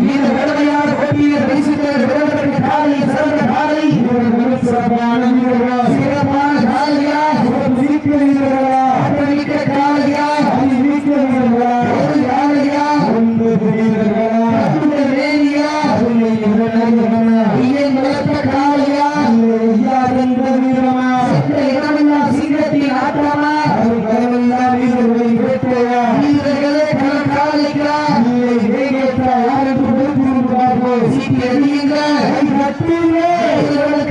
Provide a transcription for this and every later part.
இந்த கடுமையான போட்டியை பரிசுத்தவர்களுக்கு காலை சிறந்த காலை சிறப்பான சிறப்பான காலையா மிக்க காலையா ஒரு காலையா காலையா இடமெல்லாம் சீக்கிரத்தில் ஆட்டாமா வீரர்களே காலைகளா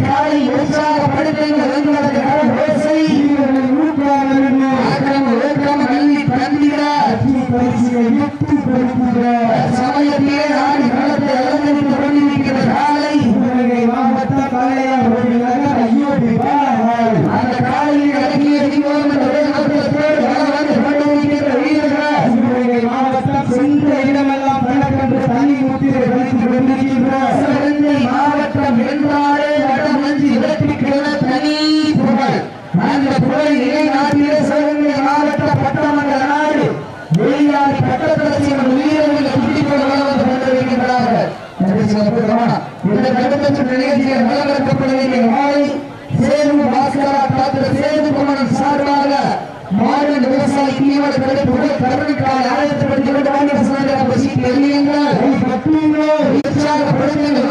காலை உற்சாகப்படுத்துங்கள் சமயத்திலே ஆடி களத்தை அலங்கரித்துக் கொண்டிருக்கிற காலை மாவட்ட அந்த காலையில் அடங்கிய வீரர்கள் மாவட்டம் சென்ற இடமெல்லாம் பணக்கன்று தனி முத்திரை வலித்துக் கொண்டிருக்கின்ற மாவட்டம் என்றாலே வடமஞ்சி இடத்திற்கென தனி புகழ். அந்த புகழ் நிலைநாட்டிலே சிவகங்கை மாவட்ட பட்டமன்ற நாடு வெளியாடி பட்டத்தரசியின் வீரர்கள் குட்டிப்பொழுது கொண்டிருக்கின்றார்கள். இந்த கடுமையான நிகழ்ச்சியை வழங்கப்பட வேண்டிய மாலை சேது பாஸ்கரா டாக்டர் சேது குமரன் சார்பாக மாநில விவசாயி தீவிர புகழ் கருணைக்காக ஆயத்தப்படுத்தி வாங்கிய சனாதன சீட்டு எல்லையங்கள் உற்சாகப்படுத்துங்கள்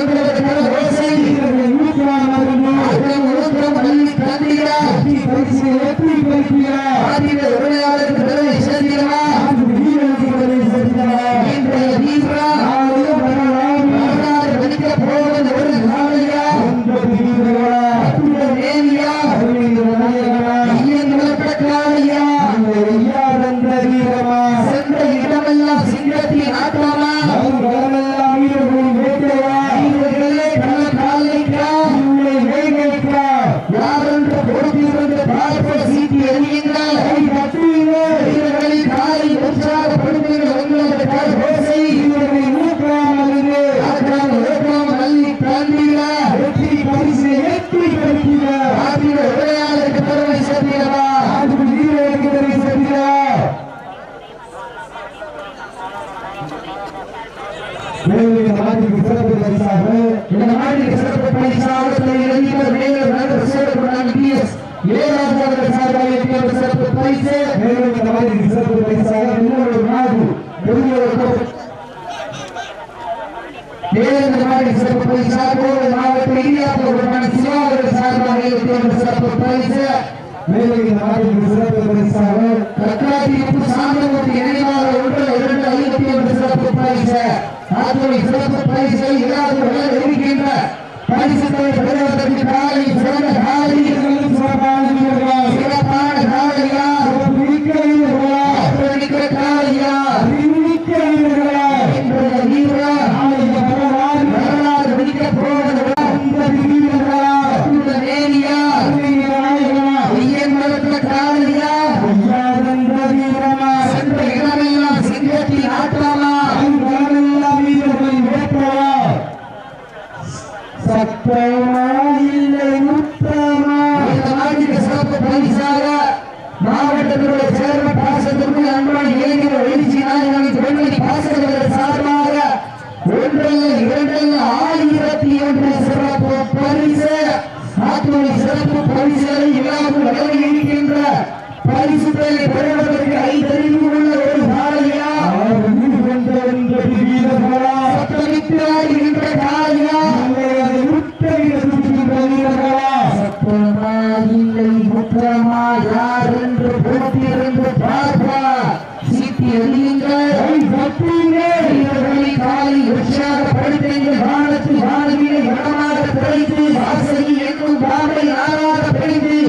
மாவட்டத்தினுடைய சேர்மன் பாசத்திற்கு அன்பான இளைஞர் எழுச்சி நாயகன் சார்பாக ஒன்றல்ல இரண்டல்ல 1001 சிறப்பு பரிசு சிறப்பு பரிசுகளை இல்லாமல் வழங்கி இருக்கின்ற பரிசுகளை பெறுவதற்கு ஐந்தறிவு உள்ள ஒரு காலையா சத்தமிட்டாடுகின்ற காலையா இல்லை முற்றமா யார் என்று போட்டியிருந்து பார்ப்பா சீட்டி எறியுங்கள் காலை உற்சாகப்படுத்துங்கள் வானத்தில் வானவியை வனமாக பிழைத்து வாசகி என்னும் பாவை ஆறாக பிழைத்து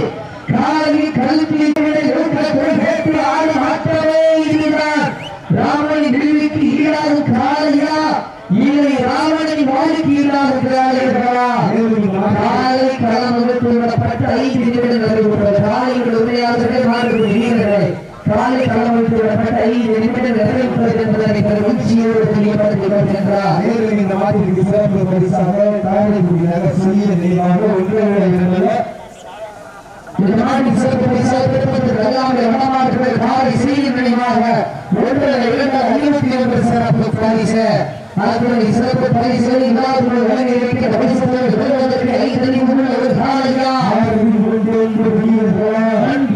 காலை கழுத்தில் கேட்டு ஆடு மாற்றவே இருக்கிறார். ராமனை நெல்லுக்கு ஈடாது காலையா இல்லை ராவணனை வாழுக்கு ஈடாது காலையா காலை களம் எடுத்து விடப்பட்ட 5 நிமிடங்கள் நிறைவுற்றது. காலைகள் உரையாளர்கள் மாறுபடும் வீரர்களை காலை களம் எடுத்து விடப்பட்ட 5 நிமிடங்கள் நிறைவுற்றது என்பதனை உச்சியோடு தெரியப்படுத்தி வருகின்றார். இந்த மாதிரி சிறப்பு பரிசாக காரைக்குடி நகர் சொல்லிய நினைவாக இந்த மாதிரி சிறப்பு பரிசாக பெறுவதற்கு எல்லாமே வடமாற்றுகள் காலை செய்தி நினைவாக 1 2 51 சிறப்பு பரிசு அதனை சிறப்பு பரிசுகளை இல்லாத வழங்கியிருக்கிற பரிசுகளை பெறுவதற்கு ஐந்து ஒரு காலையா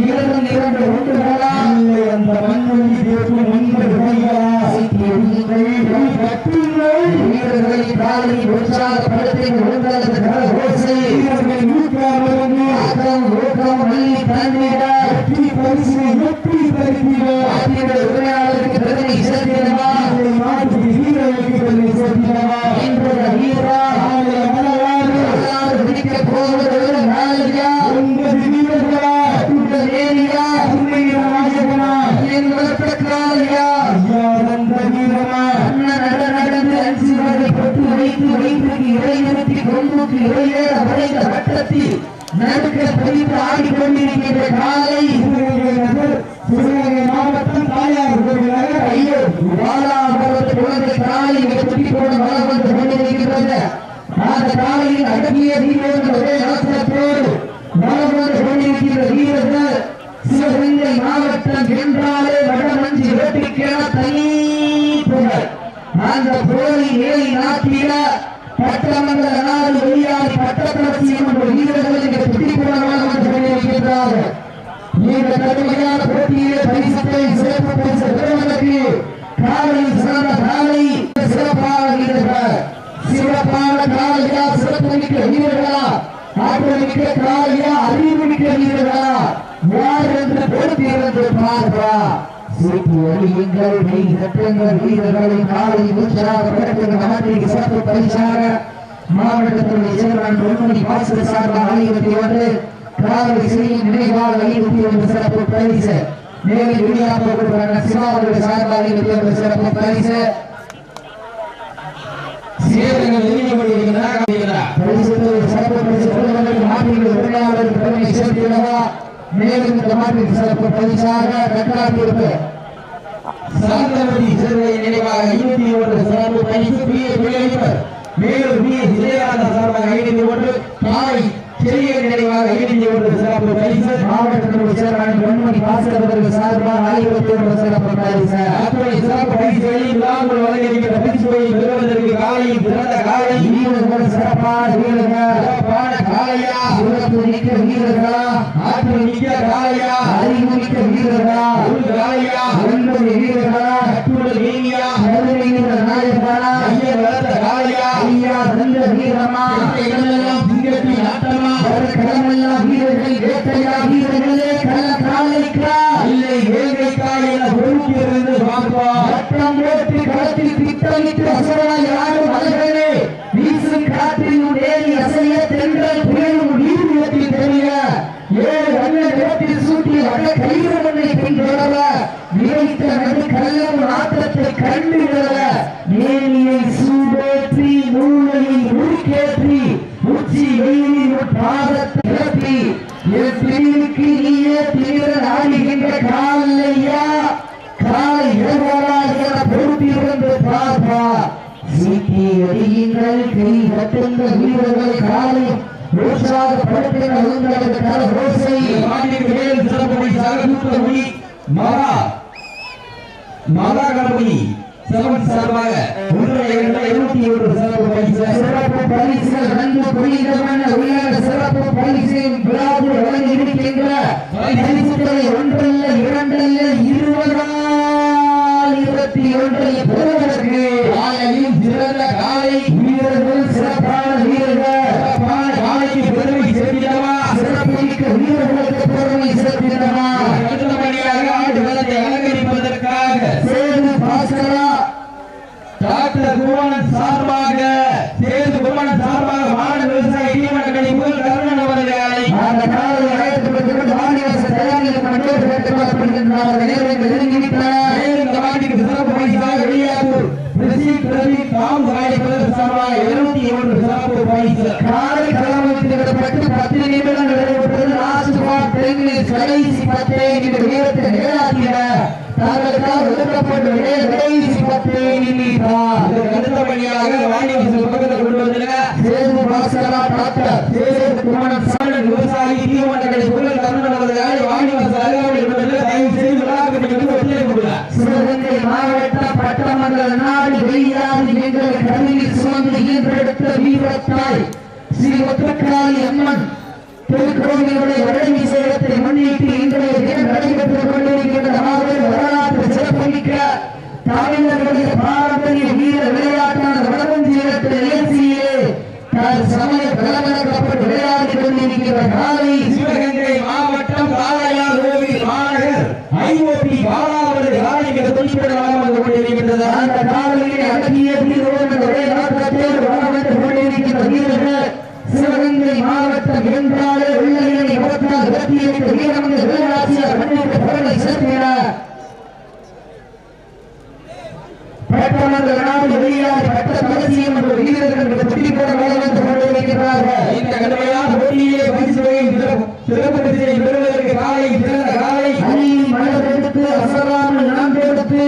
இரண்டு ஒன்றுகளா இல்லை அந்த மண்ணொலி பேசும் வீரர்களை காலை உற்சாகப்படுத்தி உங்களது கரகோசை வீரர்களின் ஊக்கம் வள்ளி தந்திட எப்படி உரையாளருக்கு பெருமை சேர்த்திடவா வீரர்களுக்கு பெருமை சேர்த்திடவா இன்றைய வீரா விதிக்க போவது நாளையா ஒன்பது வீரர்களா நேரியா நடந்து அஞ்சு வரை பொட்டு வைத்து வைத்திற்கு இடைநிறுத்தி கொம்புக்கு இடையே அடைந்த வட்டத்தில் நடுக்க பிரித்து ஆடிக்கொண்டிருக்கின்ற காலை சிவகங்கை மாவட்டம் தாயார் ஐயோ பாலாபுரத்து குழந்தை காலை வெற்றி போட வளம் வந்து கொண்டிருக்கின்றது. அந்த காலையில் அடங்கிய வீரர்கள் ஒரே அவசரத்தோடு வளம் வந்து கொண்டிருக்கின்ற வீரர்கள் சிவகங்கை மாவட்டம் என்றாலே வடமஞ்சி வெற்றிக்கென தனி புகழ். அந்த புகழை மேலி நாட்டிய பட்டமங்கல நாடு வெளியாடி பட்டப்பரசி என்ற வீரர்கள் இங்கே துடிப்புடனாக வந்து கொண்டிருக்கின்றார்கள். இந்த கடுமையான போட்டியிலே பரிசத்தை சிறப்பு பரிசு பெறுவதற்கு காலையில் சிறந்த காலை சிறப்பாக வீரர்கள் சிறப்பான காலையா சிறப்பு மிக்க வீரர்களா ஆற்றல் மிக்க காலையா அறிவு மிக்க வீரர்களா யார் என்று பொறுத்திருந்து பார்ப்பா சீட்டு அடியுங்கள் மெய் சட்டங்கள் வீரர்களின் காலை உற்சாகப்படுத்துகிற நாட்டிற்கு சிறப்பு பரிசாக மாவட்டத்தினுடைய சேர்மன் பொன்மணி பாஸ்கர் சார்பாக 51 காலை செய்யும் நினைவாக 51 சிறப்பு பரிசு மேலும் வெளியாகப்பட்ட சிவாவுடைய சார்பாக 51 சிறப்பு பரிசு சேவைகள் வெளியிடப்படுகிறார். சிறப்பு பரிசு பெறுவதற்கு நாட்டில் உரையாளருக்கு பெருமை சேர்த்துள்ளதா மேலும் இந்த மாட்டிற்கு சிறப்பு பரிசாக கட்டாட்டிற்கு சாந்தவதி சிறுவை நினைவாக 51 சிறப்பு பரிசு மேலும் விஜயகாந்த சார்பாக 51 காலை செறிய நினைவாக 51 சிறப்பு பரிசு மாவட்டத்தினுடைய சேர்மன் பொன்மணி பாஸ்கர் அவர்கள் சார்பாக 51 சிறப்பு பரிசு அத்துறை சிறப்பு பரிசுகளை விழாக்குள் வழங்கியிருக்கிற பரிசுகளை பெறுவதற்கு காலையில் பிறந்த காலை வீரர்கள் சிறப்பான வீரர்கள் சிறப்பான காலையா சிறப்பு மிக்க வீரர்களா ஆற்றல் மிக்க காலையா அறிவு மிக்க வீரர்களா ஒரு காலையா 9 வீரர்களா கட்டுடல் வீரியா நடுவீர நாயகனா ஐயர் வளர்த்த காலையா ஐயா தந்த வீரமா இடமெல்லாம் சிங்கத்தின் ஆட்டமா கடமெல்லாம் வீரர்கள் வேட்டையா வீரர்களே கள்ள காலைக்கா இல்லை வேங்கைக்கா என பொறுப்பிலிருந்து பார்ப்பா வட்டம் போட்டு களத்தில் திட்டமிட்டு அசராய் ஆடும் மலர்களே வீசும் காற்றில் ஏறி அசைய தென்றல் புயலும் நீர்வீரத்தில் தெரிய ஏழு வண்ண நிறத்தில் சூட்டிய வட கைரமனை பின்தொடர நினைத்த நடு கல்லும் ஆட்டத்தை கண்டு விடல நேரியை சூடேற்றி மூளையை முறுக்கேற்றி உச்சி வெயிலின் பாதத்தை இறப்பி என் பிரிவுக்கு நீயே தீவிர ஆடுகின்ற காலையா காலை இடவரா என பொறுப்பிலிருந்து பார்ப்பா சீட்டி அடியுங்கள் கை கட்டுங்க வீரர்கள் காலை உற்சாகப்படுத்துங்க உங்களது கரகோசை மேல் சிறப்பு பரிசாக தூத்துக்குடி மாதா கணபதி செவன் சார்பாக 121 சிறப்பு பரிசு சிறப்பு பரிசுகள் நன்கு புரிந்தவன உலக சிறப்பு பரிசின் விழாவில் வழங்கி இருக்கின்ற பரிசுகளை ஒன்றல்ல இரண்டல்ல 2021 பெறுவதற்கு காலையில் சிறந்த காலை வீரர்கள் சிறப்பான வீரர்கள் சிறப்பான காலைக்கு பெருமை சேர்த்திடவா சிறப்பு மிக்க வீரர்களுக்கு பெருமை சேர்த்திடவா அடுத்தபடியாக ஆடு வளத்தை அலங்கரிப்பதற்காக சேது பாஸ்கரா டாக்டர் குமாரன் சார்பாக மாநில விவசாய தீவனங்களை முதல் கருணன் அவர்களை அந்த காலையில் அழைக்கப்பட்டு மாநில தயாரில் கொண்டிருக்கின்றனர் நேரங்கள் நெருங்கிவிட்டன. இந்த மாநிலத்திற்கு சிறப்பு பரிசாக வெளியாகூர் சார்பாக 21 சிறப்பு பரிசு காலை களத்தில் விடப்பட்டு 10 நிமிடங்கள் நடைபெற்றது. கடைசி 10 நிமிட நேரத்தை நிகழாக்கின தாங்களுக்காக ஒதுக்கப்பட்ட கடைசி 10 நிமிடம் அடுத்தபடியாக வாணிவாசல் பக்கத்தில் கொண்டு வந்திருக்க சேது பாஸ்கரா டாக்டர் சேது குமாரன் சாரன் விவசாயி தீவனங்களை புகழ் கருணாநிதி வாணிவாசல் அருகாமையில் கொண்டு தயவு செய்து விழாக்களுக்கு ஒத்துழைப்பு கொடுங்க. சிவகங்கை மாவட்ட பட்டமன்ற நாடு வெளியாகி எங்கள் காலத்தை ஈன்றெடுத்த வீரத்தாய் ஸ்ரீ ஒற்றக்காளி அம்மன் திருக்கோவிலுடைய வடவி சேலத்தை முன்னிட்டு இன்றைய தினம் நடைபெற்றுக் கொண்டிருக்கின்ற வரலாற்று சிறப்புமிக்க தமிழர்களுடைய பாரம்பரிய வீர விளையாட்டான வடவஞ்சி இடத்தில் நிகழ்ச்சியிலே சமய கலகலக்கப்பட்டு விளையாடி கொண்டிருக்கிற காலை சிவகங்கை மாவட்டம் காளையார் கோவில் மாநகர் ஐஓபி பாலாவரது காலைகள் குறிப்பிடலாம் வந்து கொண்டிருக்கின்றது. அந்த காலையிலே அழகிய வீரோடு ஒரே நாட்டத்தோடு வளர்ந்து கொண்டிருக்கின்ற வீரர்கள் சிவகங்கை மாவட்டம் என்றாலே உள்ளிலை 28 வீரமங்க வீராட்சியார் மண்ணிற்கு பொருளை செலுத்தினார். பட்டமன்ற நாடு வெளியாக பட்ட பரிசியம் என்ற வீரர்கள் சுட்டிப்பட வளர்ந்து கொண்டிருக்கிறார்கள். இந்த கடுமையான போட்டியிலே சிறப்பு பரிசை பெறுவதற்கு காலை பிறந்த காலை அணியின் மனதெடுத்து அசராமல் நான்கெடுத்து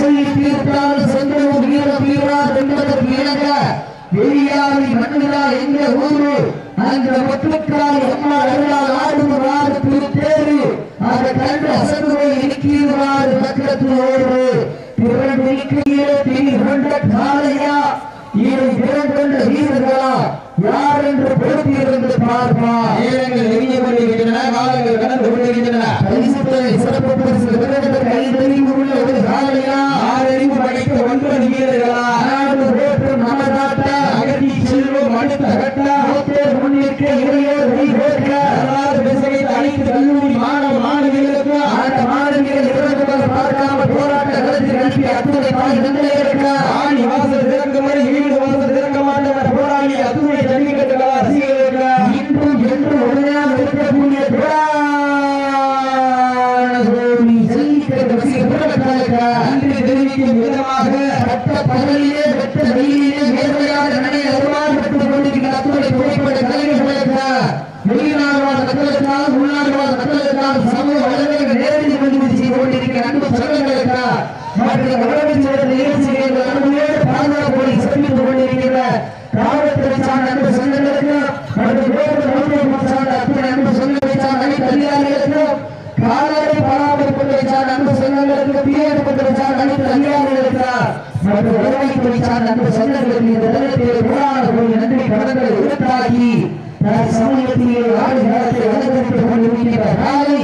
செய்தி தீர்த்தால் சென்றூர் வீர வீரா என்பதற்கு இணங்க வெளியாவி மண்ணிலா என்ற ஊரு அந்த ஒற்றுக்கால் அம்மா அருளால் ஆடுவாறு திருத்தேரு அதை கண்டு அசங்குவை இருக்கிறார் பக்கத்தோடு காலையா இதை திறந்த வீரர்களா யார் என்று பொறுத்திருந்து பார்ப்பா. நேரங்கள் நெருங்கி கொண்டிருக்கின்றன, காலங்கள் கடந்து கொண்டிருக்கின்றன. சிறப்பு பரிசு கைதறிவு உள்ள ஒரு காலையா 6 அறிவு படைத்த 9 வீரர்களா நாடு வேற்று நமதாட்ட அகதி செல்வம் அடுத்த கட்டா முன்னிற்க இளையோர் வைகோற்க அனைத்து கல்லூரி மாணவ மாணவிகளுக்கு அந்த மாணவிகள் இறங்குவது பார்க்காமல் போராட்ட களத்தில் எழுப்பி அத்துணை தாய் தந்தை இருக்க ஆணி வாசல் திறக்கும் வரை வீடு வாசல் திறக்க மாட்டவர் போராளி அத்துணை ஜல்லிக்கட்டுகளா ரசிகர்களுக்கு இன்றும் என்றும் உடனே இருக்கக்கூடிய ஜல்லிக்கட்டு ரசிகர்களுக்கு நன்றி தெரிவிக்கும் விதமாக பட்ட பகலிலே வெட்ட வெயிலே நேர்மையாக நனைய உருவாக்கப்பட்டுக் கொண்டிருக்கிற அத்துணை புகைப்பட கலைஞர்களுக்கு வெளிநாடுவாத மக்களுக்காக உள்நாடுவாத மக்களுக்காக சமூக வளர்ச்சிகள் நேரடி பதிவு செய்து கொண்டிருக்கிற அன்பு சகோதரர்களுக்கு மற்றும் வளர்ச்சி நிகழ்ச்சிகள் அனுபவோடு பாதுகாப்போடு சிறப்பித்துக் கொண்டிருக்கிற காவல்துறை சார்ந்த அன்பு சொந்தங்களுக்கு மற்றும் வேறு சார்ந்த அத்துணை அன்பு சொந்தங்களை சார்ந்த அனைத்து அதிகாரிகளுக்கும் கால்நடை பராமரிப்புகளை சார்ந்த அன்பு சொந்தங்களுக்கு தீயணைப்புத்துறை சார்ந்த அனைத்து அதிகாரிகளுக்கு மற்றும் வருவாய்த்துறை சார்ந்த அன்பு சொந்தங்களுக்கு இந்த தருணத்தில் புராண கோயில் நன்றி கடன்களை உறுத்தாக்கி சமூகத்திலே ஆடு காலத்தை அலங்கரித்துக் கொண்டிருக்கின்ற காலை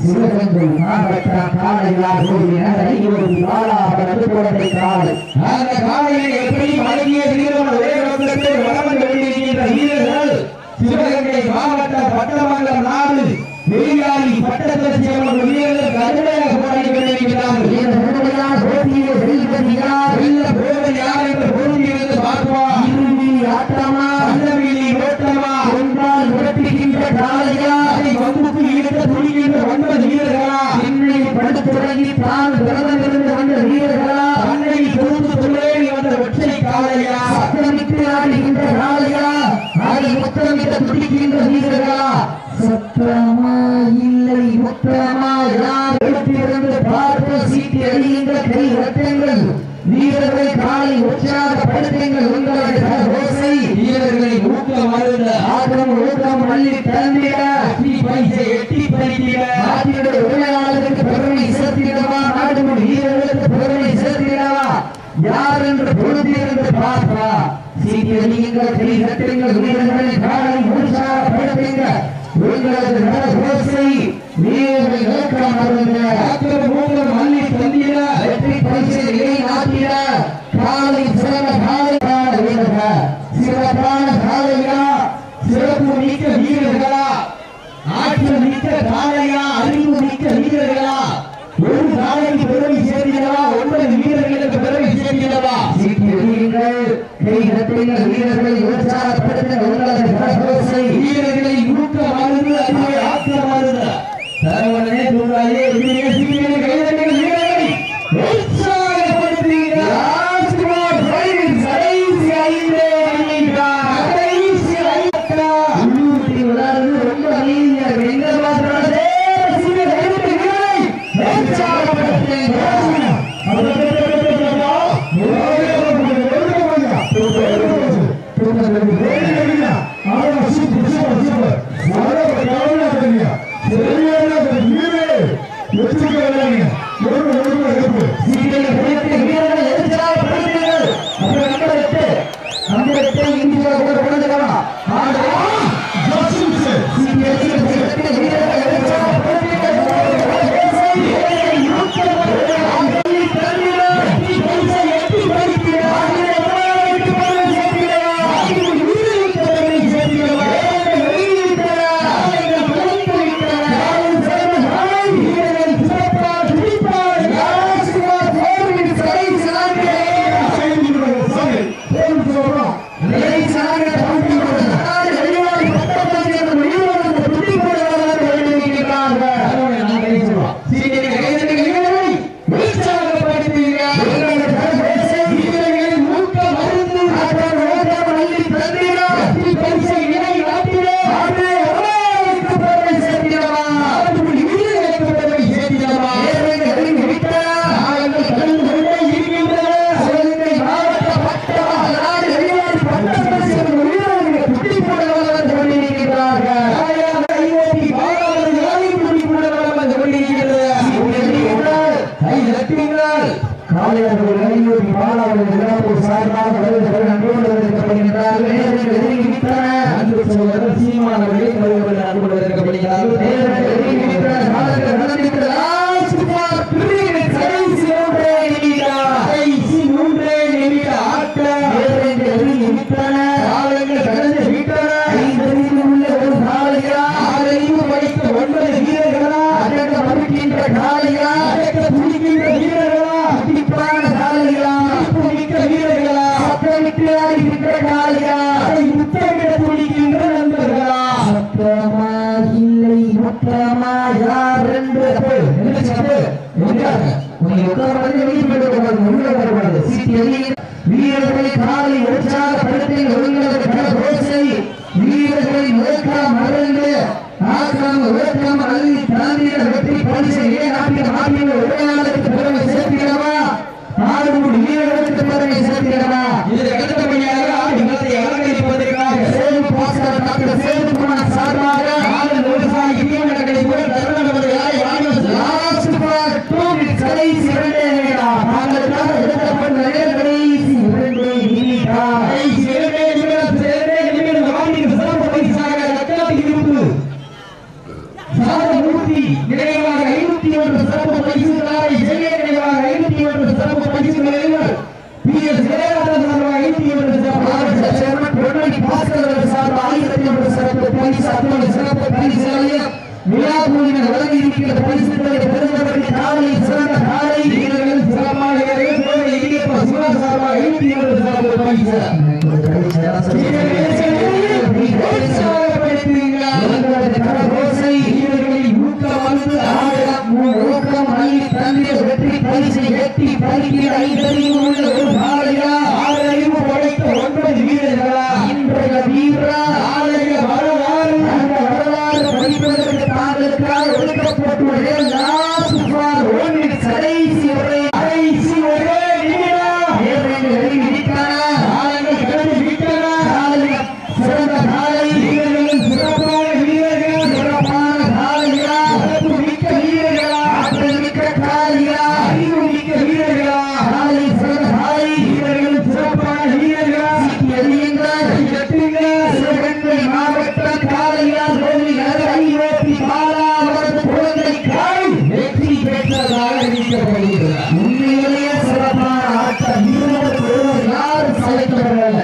சிவகங்கை மாவட்டம் காளையார் கோவில் ஐயோபி பாலாவரது கோட்டை காலை. அந்த காலையில் எப்படி அழகிய வீரர்கள் ஒரே நோக்கத்தில் வளர்ந்து கொண்டிருக்கின்ற வீரர்கள் சிவகங்கை மாவட்டம் பட்டமங்கலம் நாடு வெளியாளி பட்டத்தரசி அவர்கள் வீரர்கள் கடுமையாக போராடி கொண்டிருக்கிறார்கள். இந்த கடுமையான போட்டியிலே வெல்வது யார் வெல்ல போவது யார் என்ற போட்டியிலிருந்து பார்ப்போம். இறுதி ஆட்டமா அந்தவெளி ஓட்டமா என்றால் உரட்டுகின்ற காளையா அதை வம்புக்கு இழுக்க துணிகின்ற 9 வீரர்களா என்னை படுத்து தொடங்கி தான் விரதமிருந்து வந்த வீரர்களா அன்னை பொறுத்து துணையில் வந்த ஒற்றை காளையா சத்தமிட்டு ஆடுகின்ற காளையா அதை முத்தமிட்டு துடிக்கின்ற வீரர்களா சத்தமா இல்லை முத்தமா யார் எடுத்திருந்து பார்த்து சீட்டி அடியுங்க கை ரத்தங்கள் வீரர்களை காலை உற்சாகப்படுத்துங்கள் உங்களுடைய ஓசை வீரர்களை ஊக்கம் அருந்த ஆக்கம் ஊக்கம் மல்லி தந்திட எட்டி பறித்திட நாட்டினுடைய உரிமையாளர்களுக்கு பெருமை சேர்த்திடவா நாட்டு வீரர்களுக்கு பெருமை சேர்த்திடவா யார் என்று பொருந்தியிருந்து பார்ப்பா சீட்டி அடியுங்கள் கை ரத்தங்கள் வீரர்களை காலை உற்சாகப்படுத்துங்க உங்களது ஓசை வீரர்கள் நோக்கம் அருந்த மூலம் மல்லி தந்திட வெற்றி பரிசை நாட்டிட காலை சிறந்த காலை சிறப்பான காலையா சிறப்பு மிக்க வீரர்களா ஆற்றல் மிக்க காளையா அறிவு மிக்க வீரர்களா ஒரு காலைக்கு பெருமை சேர்க்கிறவா 9 வீரர்களுக்கு பெருமை சேர்க்கிறவா வீரர்களை உற்சாகப்படுத்த உங்களது வீரர்களை ஊக்கம் அருது அறிவை ஆக்கம் அருது தரவனே தூங்காயே கைதட்டிகள் வீரர்களை உற்சாகப்படுத்துகிறார். Thank you. அவர்கள் சார்பாக நன்றியோடு இருக்கப்படுகின்றார்கள். அன்பு சகோதரர் சீமான் அவர்கள் நன்றியோடு இருக்கப்படுகிறார்கள். வீரர்களை காலை உற்சாகப்படுத்தி வீரர்களை முழக்கம் மறந்து ஆக்கம் உழக்கம் அள்ளி தாண்டிய வெற்றி பரிசை நாட்டின் உரையாளருக்கு பெருமை சேர்க்கிறவா ஆடுமூடி வீரர்களுக்கு பெருமை சேர்க்கிறவா இதற்கு அடுத்தபடியாக ஆடுகளத்தை அலங்கரிப்பதற்காக சேது பாஸ்கர் டாக்டர் சேதுகுமார் சார்பாக ஆடு விவசாயி தீவன கடை போல் தருணவதையாய் கடைசி இரண்டே நிமிடம் தாங்களுக்காக எடுக்கப்பட்ட கடைசி இரண்டே நிமிடம் ஆண்டின் சிறப்பு பரிசாக ரத்தனாதி இருப்பு சாதமூர்த்தி நினைவாக 501 சிறப்பு பரிசுகளாய் ஜெய நினைவாக 501 சிறப்பு பரிசுகளையும் PS ஜெயராஜன் சார்பாக 501 சிறப்பு சேர்மன் பொன்னை பாஸ்கர் சார்பாக 1001 சிறப்பு பரிசு அத்தனை சிறப்பு பரிசுகளையும் விழாக்குழுவினர் வழங்கி இருக்கிற பரிசுகளை பெறுவதற்கு காலை சிறந்த காலை வீரர்கள் சிறப்பாக சிவா சார்பாக 501 சிறப்பு பரிசு வெற்றி பரிசை வெற்றி பரிகிற 5 உள்ள ஒரு காலையா 6 அறிவு படைத்த 9 வீரர்களா இன்றைய வீரா ஆலய வரலாறு அந்த வரலாறு படிப்பதற்கு தாங்களுக்காக ஒதுக்கப்பட்டுள்ள கடைசி ஒரே சிறந்த காலை வீரர்கள் சிறப்பான வீரர்கள் சிறப்பான காலையா மிக்க வீரர்களா மிக்க காலையா அறிவு மிக்க வீரர்களா காலை சிறந்த காலை வீரர்கள் சிறப்பான வீரர்களா சிவகங்கை மாவட்ட காலையா ஐரோப்பி பாலாவரது குழந்தை காலை வெற்றி பெற்றதாக அறிவிக்கப்படுகிறது. உண்மையிலேயே சிறப்பான ஆட்டம் யாரும் சளைத்தவர்கள்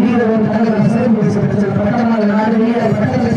வீரர்கள் தலைவர் சிறப்பு பட்டமாக நாடு வீரர் பட்டத்தை